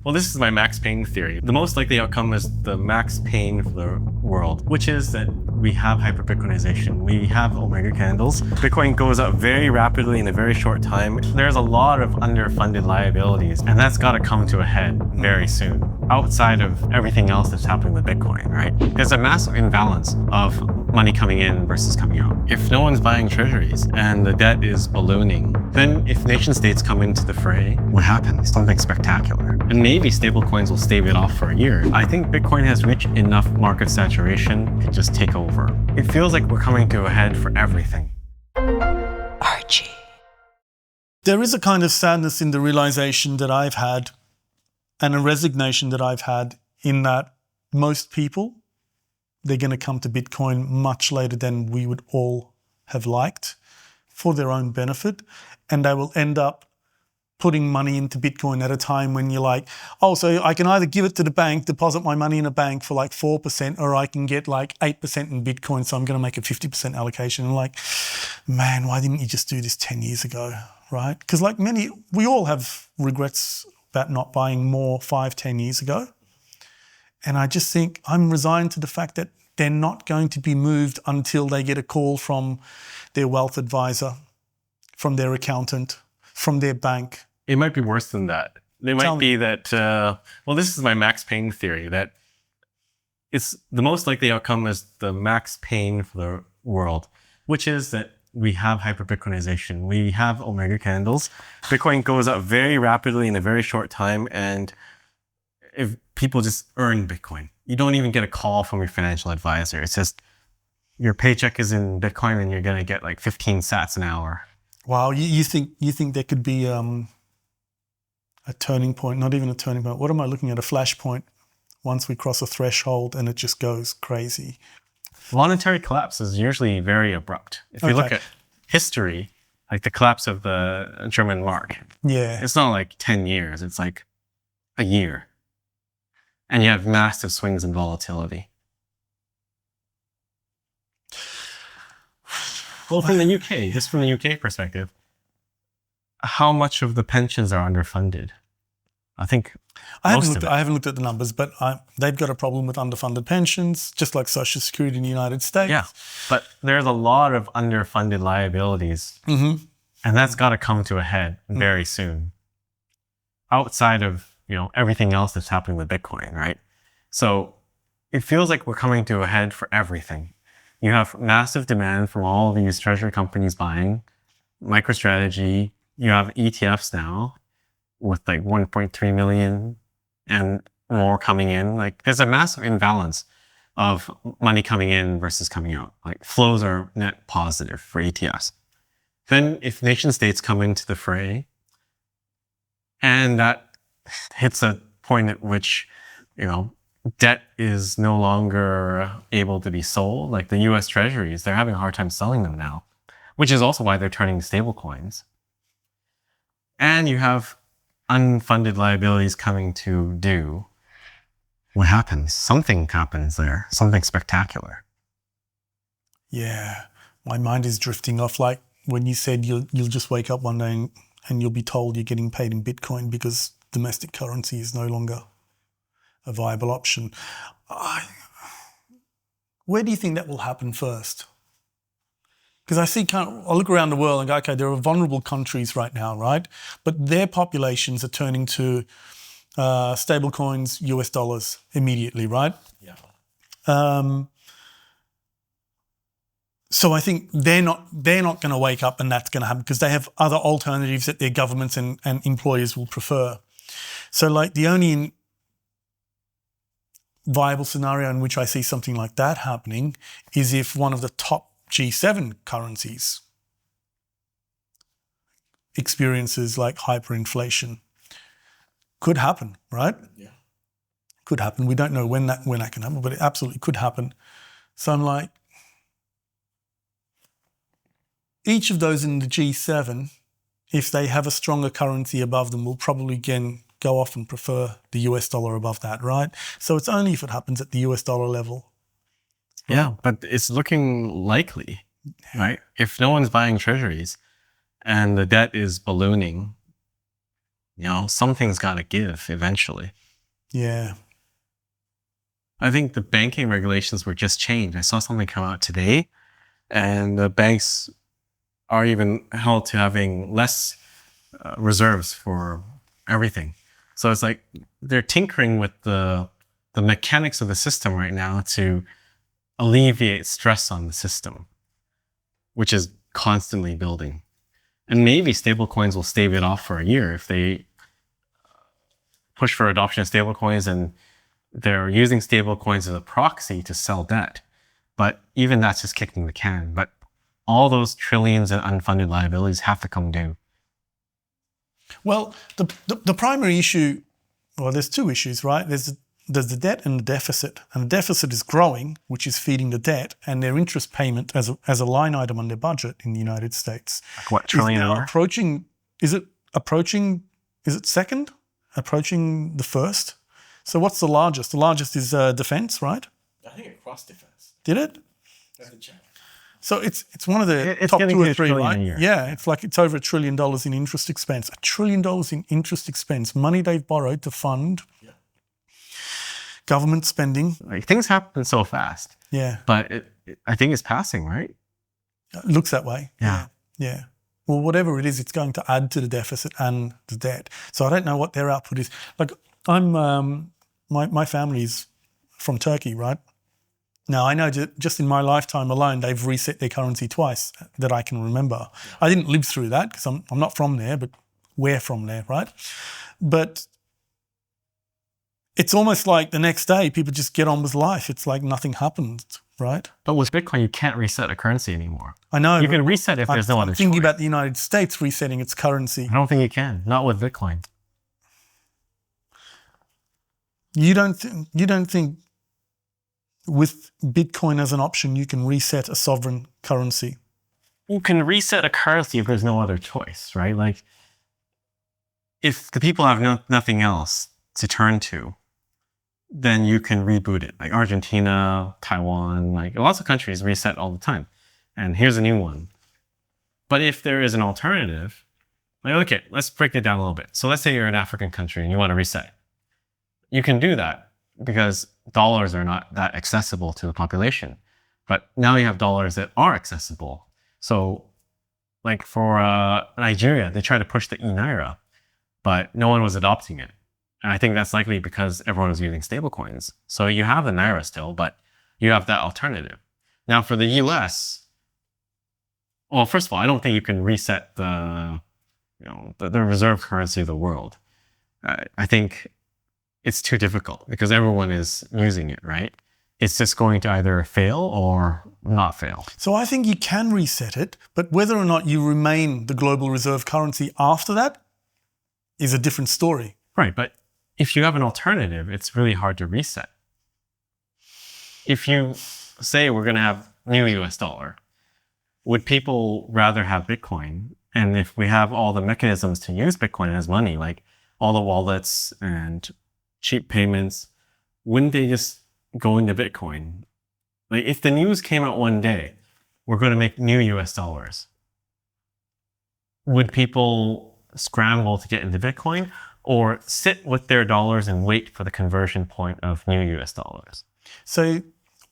Well, this is my max pain theory. The most likely outcome is the max pain for the world, which is that we have hyper-Bitcoinization. We have Omega candles. Bitcoin goes up very rapidly in a very short time. There's a lot of underfunded liabilities, and that's got to come to a head very soon, outside of everything else that's happening with Bitcoin, right? There's a massive imbalance of money coming in versus coming out. If no one's buying treasuries and the debt is ballooning, then if nation states come into the fray, what happens? Something spectacular. And maybe stablecoins will stave it off for a year. I think Bitcoin has reached enough market saturation to just take over. It feels like we're coming to a head for everything. Archie. There is a kind of sadness in the realization that I've had and a resignation that I've had in that most people, they're going to come to Bitcoin much later than we would all have liked for their own benefit. And they will end up putting money into Bitcoin at a time when you're like, oh, so I can either give it to the bank, deposit my money in a bank for like 4%, or I can get like 8% in Bitcoin, so I'm going to make a 50% allocation. And like, man, why didn't you just do this 10 years ago, right? Because like we all have regrets about not buying more 5-10 years ago. And I just think I'm resigned to the fact that they're not going to be moved until they get a call from their wealth advisor, from their accountant, from their bank. It might be worse than that. It might be that, well, this is my max pain theory, that it's the most likely outcome is the max pain for the world, which is that we have hyper-Bitcoinization. We have Omega candles. Bitcoin goes up very rapidly in a very short time, and if people just earn Bitcoin, you don't even get a call from your financial advisor. It's just your paycheck is in Bitcoin and you're going to get like 15 sats an hour. Wow, you think there could be a turning point, not even a turning point. What am I looking at? A flashpoint once we cross a threshold and it just goes crazy. Monetary collapse is usually very abrupt. If you look at history, like the collapse of the German mark, it's not like 10 years, it's like a year. And you have massive swings in volatility. Well, from the UK, just from the UK perspective, how much of the pensions are underfunded? I think I haven't looked at the numbers, but they've got a problem with underfunded pensions, just like Social Security in the United States. Yeah, but there's a lot of underfunded liabilities, and that's got to come to a head very soon. Outside of everything else that's happening with Bitcoin, right? So it feels like we're coming to a head for everything. You have massive demand from all these treasury companies buying, MicroStrategy. You have ETFs now with like 1.3 million and more coming in. Like there's a massive imbalance of money coming in versus coming out. Like flows are net positive for ETFs. Then if nation states come into the fray, and that hits a point at which, debt is no longer able to be sold. Like the US treasuries, they're having a hard time selling them now, which is also why they're turning to stable coins. And you have unfunded liabilities coming to due. What happens? Something happens there, something spectacular. Yeah, my mind is drifting off. Like when you said you'll just wake up one day and you'll be told you're getting paid in Bitcoin because domestic currency is no longer a viable option. Where do you think that will happen first? Because I look around the world and go, okay, there are vulnerable countries right now, right? But their populations are turning to stable coins, US dollars immediately, right? Yeah. So I think they're not going to wake up and that's going to happen because they have other alternatives that their governments and employers will prefer. So like the only viable scenario in which I see something like that happening is if one of the top G7 currencies experiences like hyperinflation. Could happen, right? Yeah. Could happen. We don't know when that can happen, but it absolutely could happen. So I'm like, each of those in the G7, if they have a stronger currency above them, will probably again go off and prefer the US dollar above that, right? So it's only if it happens at the US dollar level. Right? Yeah, but it's looking likely, right? If no one's buying treasuries and the debt is ballooning, something's got to give eventually. Yeah. I think the banking regulations were just changed. I saw something come out today, and the banks are even held to having less reserves for everything. So it's like they're tinkering with the mechanics of the system right now to alleviate stress on the system, which is constantly building. And maybe stablecoins will stave it off for a year if they push for adoption of stablecoins and they're using stablecoins as a proxy to sell debt. But even that's just kicking the can. But all those trillions in unfunded liabilities have to come due. Well, the primary issue, well, there's two issues, right? There's the debt and the deficit. And the deficit is growing, which is feeding the debt, and their interest payment as a line item on their budget in the United States. Like what, trillion is it second? Approaching the first? So what's the largest? The largest is defense, right? I think it crossed defense. Did it? So it's one of the It's top getting two to or a three, trillion right? a year. Yeah, it's over $1 trillion in interest expense. $1 trillion in interest expense, money they've borrowed to fund government spending. Like, things happen so fast. Yeah, But I think it's passing, right? it looks that way. Yeah. Yeah. Well, whatever it is, it's going to add to the deficit and the debt. So I don't know what their output is. Like my family's from Turkey, right? Now, I know just in my lifetime alone, they've reset their currency twice that I can remember. I didn't live through that because I'm not from there, but we're from there, right? But it's almost like the next day people just get on with life. It's like nothing happened, right? But with Bitcoin, you can't reset a currency anymore. I know. You can reset if there's no other I'm thinking choice. about the United States resetting its currency. I don't think you can. Not with Bitcoin. You don't think with Bitcoin as an option, you can reset a sovereign currency? You can reset a currency if there's no other choice, right? Like, if the people have nothing else to turn to, then you can reboot it. Like Argentina, Taiwan, like lots of countries reset all the time. And here's a new one. But if there is an alternative, like, okay, let's break it down a little bit. So let's say you're an African country and you want to reset. You can do that because dollars are not that accessible to the population. But now you have dollars that are accessible. So like for Nigeria, they tried to push the e-Naira, but no one was adopting it. And I think that's likely because everyone was using stablecoins. So you have the Naira still, but you have that alternative. Now for the US, well, first of all, I don't think you can reset the reserve currency of the world. I think it's too difficult because everyone is using it, right? It's just going to either fail or not fail. So I think you can reset it, but whether or not you remain the global reserve currency after that is a different story. Right, but if you have an alternative, it's really hard to reset. If you say we're going to have new US dollar, would people rather have Bitcoin? And if we have all the mechanisms to use Bitcoin as money, like all the wallets and cheap payments, wouldn't they just go into Bitcoin? Like if the news came out one day, we're going to make new US dollars, would people scramble to get into Bitcoin or sit with their dollars and wait for the conversion point of new US dollars? So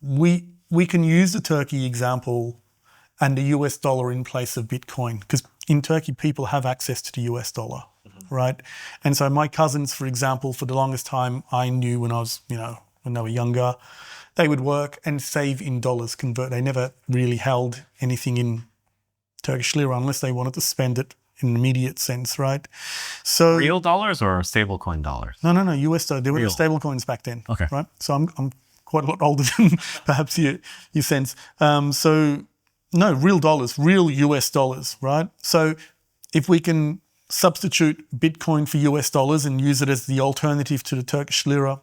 we can use the Turkey example and the US dollar in place of Bitcoin because in Turkey, people have access to the US dollar, right? And so my cousins, for example, for the longest time, I knew when I was, when they were younger, they would work and save in dollars, convert. They never really held anything in Turkish lira unless they wanted to spend it in an immediate sense, right? So Real dollars or stablecoin dollars? No, US dollar. There were Real. stable coins back then, Okay. right? So I'm quite a lot older than perhaps you sense. No, real dollars, real US dollars, right? So if we can substitute Bitcoin for US dollars and use it as the alternative to the Turkish lira,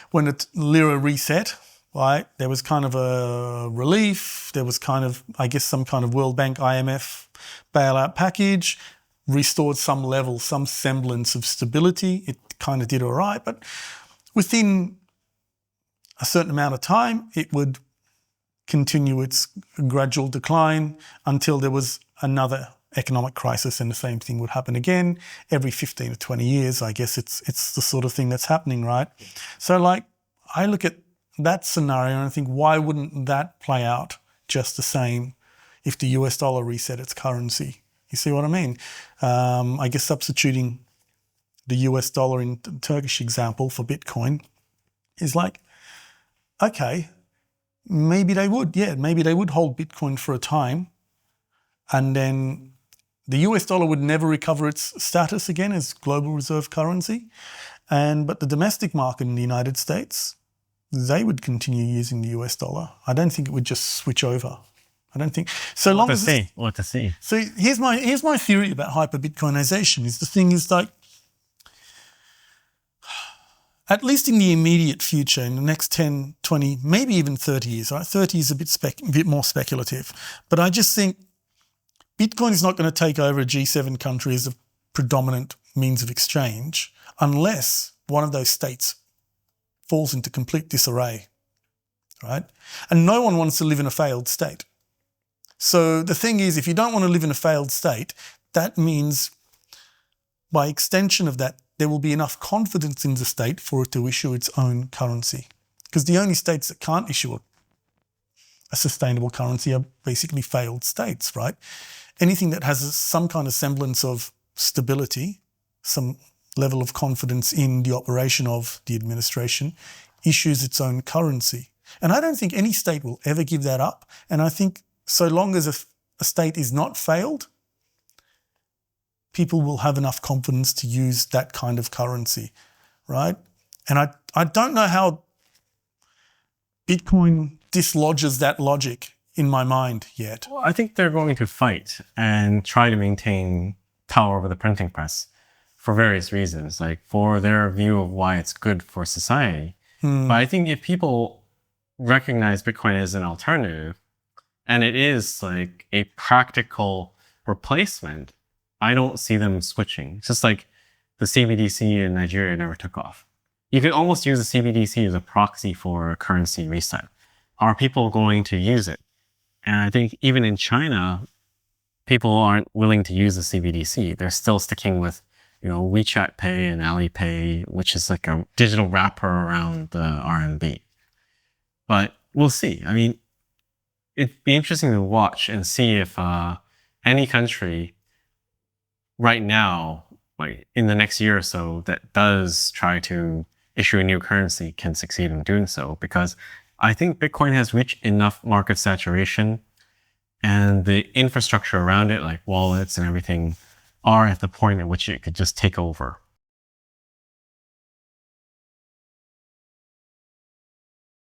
when the lira reset, right, there was kind of a relief. There was kind of, I guess, some kind of World Bank, IMF bailout package, restored some level, some semblance of stability. It kind of did all right, but within a certain amount of time, it would continue its gradual decline until there was another economic crisis and the same thing would happen again. Every 15 or 20 years, I guess it's the sort of thing that's happening, right? So like, I look at that scenario and I think, why wouldn't that play out just the same if the US dollar reset its currency? You see what I mean? I guess substituting the US dollar in the Turkish example for Bitcoin is like, okay, maybe they would hold Bitcoin for a time, and then the US dollar would never recover its status again as global reserve currency. But the domestic market in the United States, they would continue using the US dollar. I don't think it would just switch over. I don't think so long as What to see. So here's my theory about hyper-Bitcoinization. Is the thing is like, at least in the immediate future, in the next 10, 20, maybe even 30 years, right? 30 is a bit more speculative. But I just think Bitcoin is not going to take over a G7 country as a predominant means of exchange unless one of those states falls into complete disarray, right? And no one wants to live in a failed state. So the thing is, if you don't want to live in a failed state, that means by extension of that, there will be enough confidence in the state for it to issue its own currency. Because the only states that can't issue a sustainable currency are basically failed states, right? Anything that has some kind of semblance of stability, some level of confidence in the operation of the administration, issues its own currency. And I don't think any state will ever give that up. And I think so long as a state is not failed, people will have enough confidence to use that kind of currency, right? And I don't know how Bitcoin dislodges that logic in my mind yet. Well, I think they're going to fight and try to maintain power over the printing press for various reasons, like for their view of why it's good for society. But I think if people recognize Bitcoin as an alternative, and it is like a practical replacement, I don't see them switching. It's just like the CBDC in Nigeria never took off. You could almost use the CBDC as a proxy for a currency reset. Are people going to use it? And I think even in China, people aren't willing to use the CBDC. They're still sticking with, WeChat Pay and Alipay, which is like a digital wrapper around the RMB. But we'll see. I mean, it'd be interesting to watch and see if any country right now, like in the next year or so, that does try to issue a new currency can succeed in doing so, because I think Bitcoin has reached enough market saturation and the infrastructure around it, like wallets and everything, are at the point at which it could just take over.